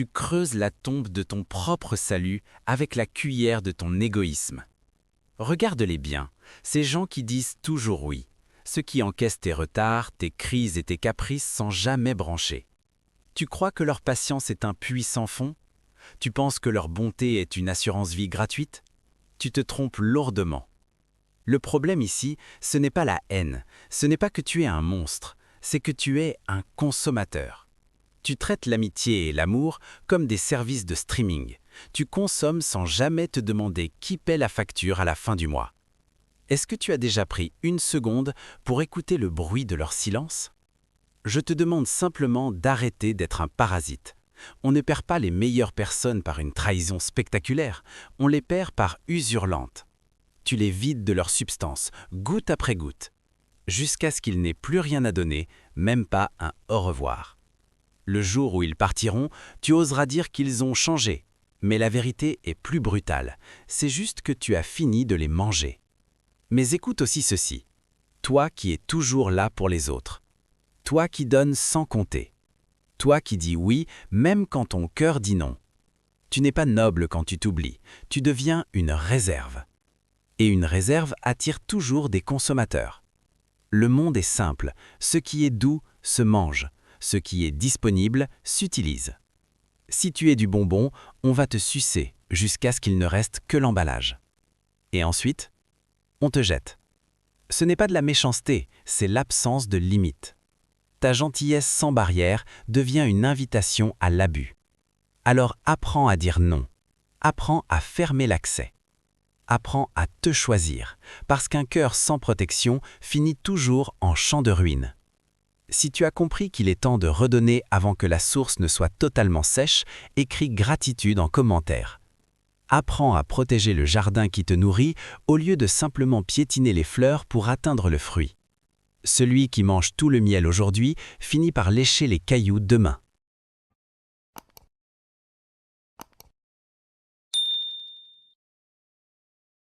tu creuses la tombe de ton propre salut avec la cuillère de ton égoïsme. Regarde-les bien, ces gens qui disent toujours oui, ceux qui encaissent tes retards, tes crises et tes caprices sans jamais brancher. Tu crois que leur patience est un puits sans fond? Tu penses que leur bonté est une assurance vie gratuite? Tu te trompes lourdement. Le problème ici, ce n'est pas la haine, ce n'est pas que tu es un monstre, c'est que tu es un consommateur. Tu traites l'amitié et l'amour comme des services de streaming. Tu consommes sans jamais te demander qui paie la facture à la fin du mois. Est-ce que tu as déjà pris une seconde pour écouter le bruit de leur silence? Je te demande simplement d'arrêter d'être un parasite. On ne perd pas les meilleures personnes par une trahison spectaculaire, on les perd par usure lente. Tu les vides de leur substance, goutte après goutte, jusqu'à ce qu'ils n'aient plus rien à donner, même pas un au revoir. Le jour où ils partiront, tu oseras dire qu'ils ont changé, mais la vérité est plus brutale, c'est juste que tu as fini de les manger. Mais écoute aussi ceci, toi qui es toujours là pour les autres, toi qui donnes sans compter, toi qui dis oui même quand ton cœur dit non. Tu n'es pas noble quand tu t'oublies, tu deviens une réserve. Et une réserve attire toujours des consommateurs. Le monde est simple, ce qui est doux se mange, ce qui est disponible s'utilise. Si tu es du bonbon, on va te sucer jusqu'à ce qu'il ne reste que l'emballage. Et ensuite, on te jette. Ce n'est pas de la méchanceté, c'est l'absence de limite. Ta gentillesse sans barrière devient une invitation à l'abus. Alors apprends à dire non. Apprends à fermer l'accès. Apprends à te choisir, parce qu'un cœur sans protection finit toujours en champ de ruines. Si tu as compris qu'il est temps de redonner avant que la source ne soit totalement sèche, écris gratitude en commentaire. Apprends à protéger le jardin qui te nourrit au lieu de simplement piétiner les fleurs pour atteindre le fruit. Celui qui mange tout le miel aujourd'hui finit par lécher les cailloux demain.